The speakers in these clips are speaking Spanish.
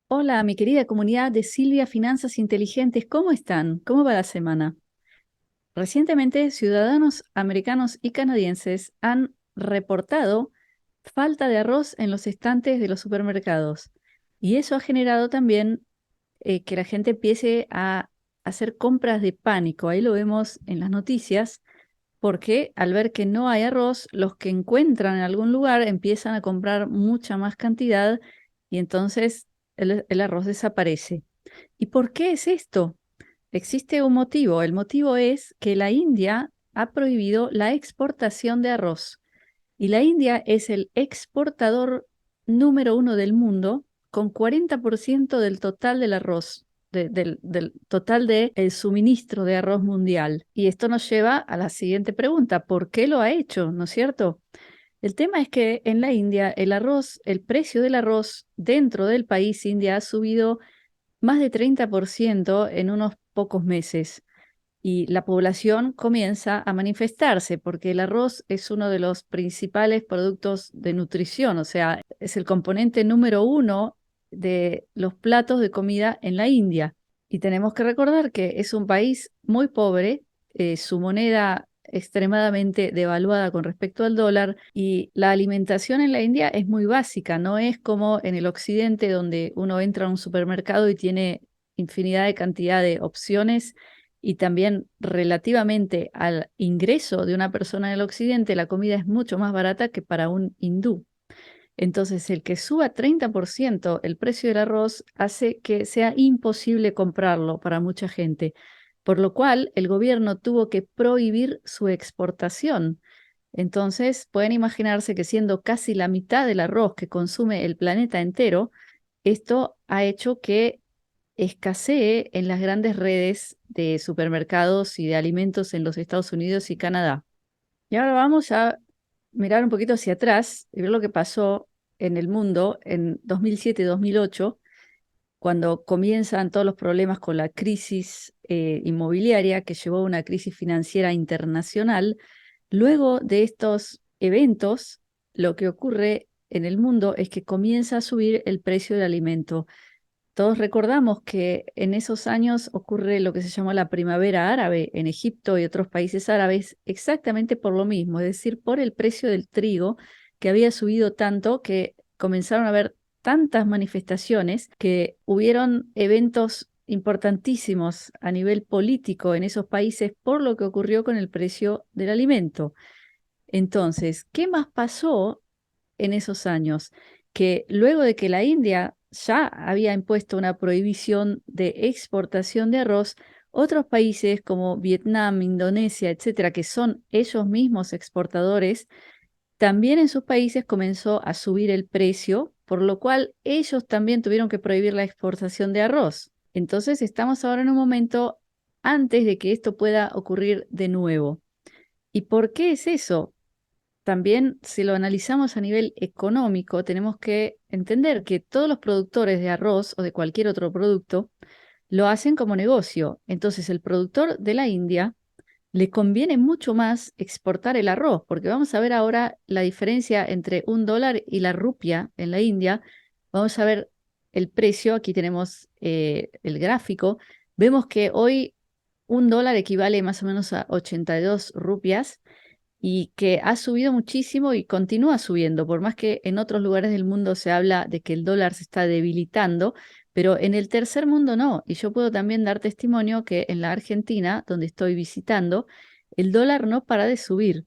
Hola, mi querida comunidad de Silvia Finanzas Inteligentes, ¿cómo están? ¿Cómo va la semana? Recientemente, ciudadanos americanos y canadienses han reportado falta de arroz en los estantes de los supermercados y eso ha generado también que la gente empiece a hacer compras de pánico. Ahí lo vemos en las noticias porque al ver que no hay arroz, los que encuentran en algún lugar empiezan a comprar mucha más cantidad y entonces el arroz desaparece. ¿Y por qué es esto? Existe un motivo. El motivo es que la India ha prohibido la exportación de arroz. Y la India es el exportador número uno del mundo, con 40% del total del arroz, del total del suministro de arroz mundial. Y esto nos lleva a la siguiente pregunta: ¿por qué lo ha hecho? ¿No es cierto? El tema es que en la India el arroz, el precio del arroz dentro del país India ha subido más de 30% en unos pocos meses y la población comienza a manifestarse porque el arroz es uno de los principales productos de nutrición, o sea, es el componente número uno de los platos de comida en la India. Y tenemos que recordar que es un país muy pobre, su moneda extremadamente devaluada con respecto al dólar y la alimentación en la India es muy básica, no es como en el occidente donde uno entra a un supermercado y tiene infinidad de cantidad de opciones y también relativamente al ingreso de una persona en el occidente, la comida es mucho más barata que para un hindú. Entonces, el que suba 30% el precio del arroz hace que sea imposible comprarlo para mucha gente, por lo cual el gobierno tuvo que prohibir su exportación. Entonces, pueden imaginarse que siendo casi la mitad del arroz que consume el planeta entero, esto ha hecho que escasee en las grandes redes de supermercados y de alimentos en los Estados Unidos y Canadá. Y ahora vamos a mirar un poquito hacia atrás y ver lo que pasó en el mundo en 2007-2008, cuando comienzan todos los problemas con la crisis inmobiliaria que llevó a una crisis financiera internacional. Luego de estos eventos, lo que ocurre en el mundo es que comienza a subir el precio del alimento. Todos recordamos que en esos años ocurre lo que se llamó la primavera árabe en Egipto y otros países árabes exactamente por lo mismo, es decir, por el precio del trigo que había subido tanto que comenzaron a haber tantas manifestaciones que hubieron eventos importantísimos a nivel político en esos países por lo que ocurrió con el precio del alimento. Entonces, ¿qué más pasó en esos años? Que luego de que la India ya había impuesto una prohibición de exportación de arroz, otros países como Vietnam, Indonesia, etcétera, que son ellos mismos exportadores, también en sus países comenzó a subir el precio, por lo cual ellos también tuvieron que prohibir la exportación de arroz. Entonces estamos ahora en un momento antes de que esto pueda ocurrir de nuevo. ¿Y por qué es eso? También, si lo analizamos a nivel económico, tenemos que entender que todos los productores de arroz o de cualquier otro producto lo hacen como negocio. Entonces, el productor de la India le conviene mucho más exportar el arroz, porque vamos a ver ahora la diferencia entre un dólar y la rupia en la India. Vamos a ver el precio. Aquí tenemos el gráfico. Vemos que hoy un dólar equivale más o menos a 82 rupias y que ha subido muchísimo y continúa subiendo, por más que en otros lugares del mundo se habla de que el dólar se está debilitando, pero en el tercer mundo no. Y yo puedo también dar testimonio que en la Argentina, donde estoy visitando, el dólar no para de subir.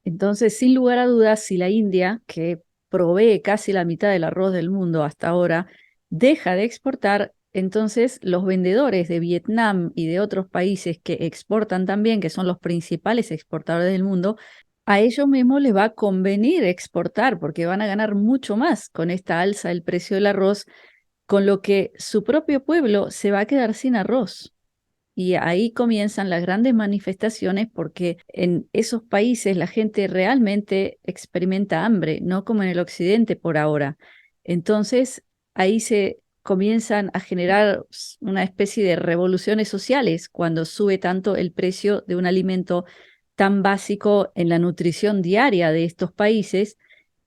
Entonces, sin lugar a dudas, si la India, que provee casi la mitad del arroz del mundo hasta ahora, deja de exportar, entonces los vendedores de Vietnam y de otros países que exportan también, que son los principales exportadores del mundo, a ellos mismos les va a convenir exportar porque van a ganar mucho más con esta alza del precio del arroz, con lo que su propio pueblo se va a quedar sin arroz. Y ahí comienzan las grandes manifestaciones porque en esos países la gente realmente experimenta hambre, no como en el occidente por ahora. Entonces ahí se comienzan a generar una especie de revoluciones sociales cuando sube tanto el precio de un alimento tan básico en la nutrición diaria de estos países,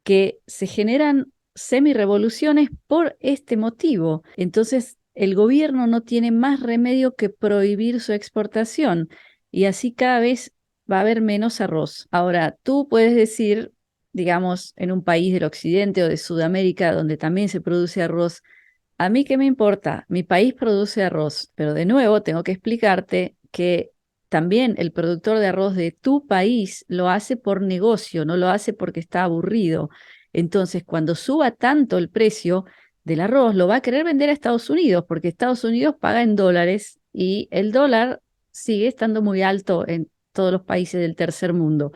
que se generan semirevoluciones por este motivo. Entonces, el gobierno no tiene más remedio que prohibir su exportación y así cada vez va a haber menos arroz. Ahora, tú puedes decir, digamos, en un país del occidente o de Sudamérica donde también se produce arroz, a mí qué me importa, mi país produce arroz, pero de nuevo tengo que explicarte que también el productor de arroz de tu país lo hace por negocio, no lo hace porque está aburrido. Entonces, cuando suba tanto el precio del arroz, lo va a querer vender a Estados Unidos, porque Estados Unidos paga en dólares y el dólar sigue estando muy alto en todos los países del tercer mundo.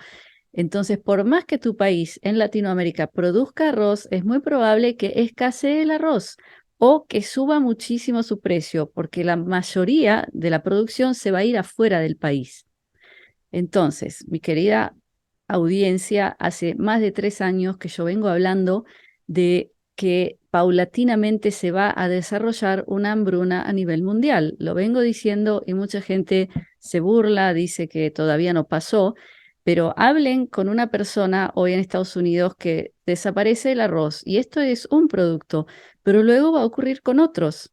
Entonces, por más que tu país en Latinoamérica produzca arroz, es muy probable que escasee el arroz o que suba muchísimo su precio, porque la mayoría de la producción se va a ir afuera del país. Entonces, mi querida audiencia, hace más de 3 años que yo vengo hablando de que paulatinamente se va a desarrollar una hambruna a nivel mundial. Lo vengo diciendo y mucha gente se burla, dice que todavía no pasó, pero hablen con una persona hoy en Estados Unidos que desaparece el arroz y esto es un producto, pero luego va a ocurrir con otros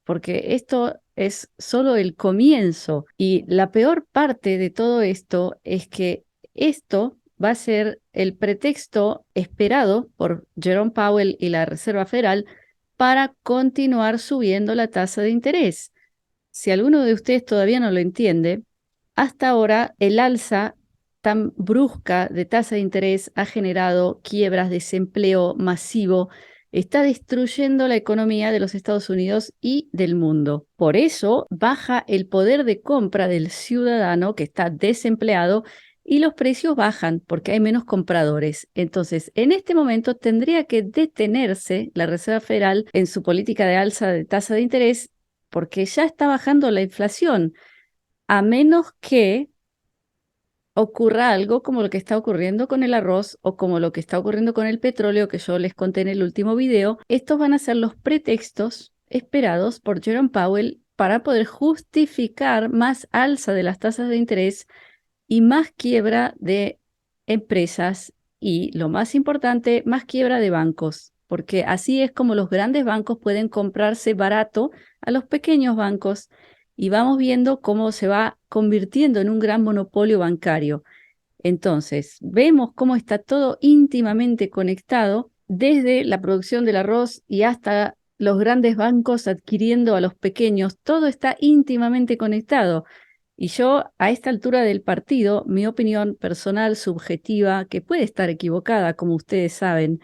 porque esto es solo el comienzo y la peor parte de todo esto es que esto va a ser el pretexto esperado por Jerome Powell y la Reserva Federal para continuar subiendo la tasa de interés. Si alguno de ustedes todavía no lo entiende, hasta ahora el alza tan brusca de tasa de interés ha generado quiebras, desempleo masivo, está destruyendo la economía de los Estados Unidos y del mundo. Por eso baja el poder de compra del ciudadano que está desempleado y los precios bajan porque hay menos compradores. Entonces, en este momento tendría que detenerse la Reserva Federal en su política de alza de tasa de interés porque ya está bajando la inflación, a menos que ocurra algo como lo que está ocurriendo con el arroz o como lo que está ocurriendo con el petróleo que yo les conté en el último video. Estos van a ser los pretextos esperados por Jerome Powell para poder justificar más alza de las tasas de interés y más quiebra de empresas y, lo más importante, más quiebra de bancos, porque así es como los grandes bancos pueden comprarse barato a los pequeños bancos y vamos viendo cómo se va convirtiendo en un gran monopolio bancario. Entonces, vemos cómo está todo íntimamente conectado, desde la producción del arroz y hasta los grandes bancos adquiriendo a los pequeños, todo está íntimamente conectado. Y yo, a esta altura del partido, mi opinión personal, subjetiva, que puede estar equivocada, como ustedes saben,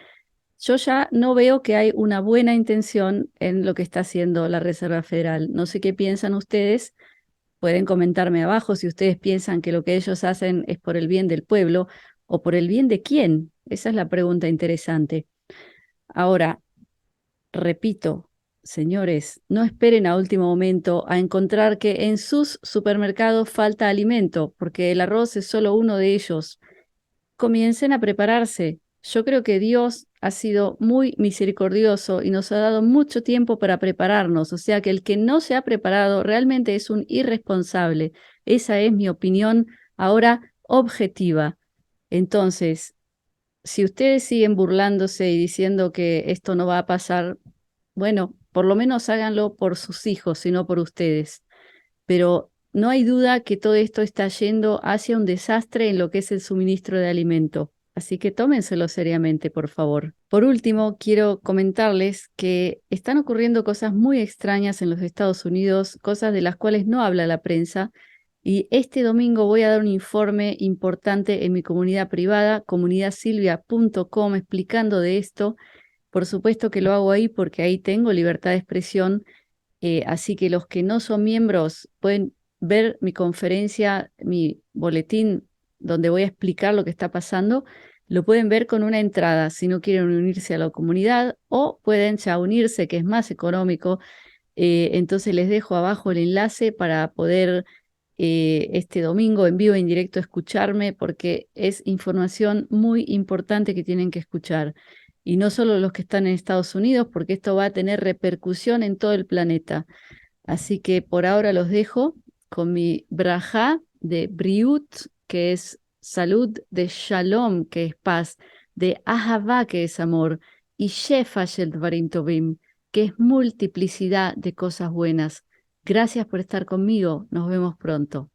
yo ya no veo que hay una buena intención en lo que está haciendo la Reserva Federal. No sé qué piensan ustedes. Pueden comentarme abajo si ustedes piensan que lo que ellos hacen es por el bien del pueblo o por el bien de quién. Esa es la pregunta interesante. Ahora, repito, señores, no esperen a último momento a encontrar que en sus supermercados falta alimento, porque el arroz es solo uno de ellos. Comiencen a prepararse. Yo creo que Dios ha sido muy misericordioso y nos ha dado mucho tiempo para prepararnos, o sea que el que no se ha preparado realmente es un irresponsable. Esa es mi opinión ahora objetiva. Entonces, si ustedes siguen burlándose y diciendo que esto no va a pasar, bueno, por lo menos háganlo por sus hijos y no por ustedes. Pero no hay duda que todo esto está yendo hacia un desastre en lo que es el suministro de alimento. Así que tómenselo seriamente, por favor. Por último, quiero comentarles que están ocurriendo cosas muy extrañas en los Estados Unidos, cosas de las cuales no habla la prensa. Y este domingo voy a dar un informe importante en mi comunidad privada, comunidadsilvia.com, explicando de esto. Por supuesto que lo hago ahí porque ahí tengo libertad de expresión, así que los que no son miembros pueden ver mi conferencia, mi boletín, donde voy a explicar lo que está pasando. Lo pueden ver con una entrada si no quieren unirse a la comunidad o pueden ya unirse, que es más económico. Entonces les dejo abajo el enlace para poder este domingo en vivo, en directo, escucharme, porque es información muy importante que tienen que escuchar. Y no solo los que están en Estados Unidos, porque esto va a tener repercusión en todo el planeta. Así que por ahora los dejo con mi brajá de Briut, que es salud, de Shalom, que es paz, de Ahavá, que es amor, y Shefa Dvarim Tovim, que es multiplicidad de cosas buenas. Gracias por estar conmigo. Nos vemos pronto.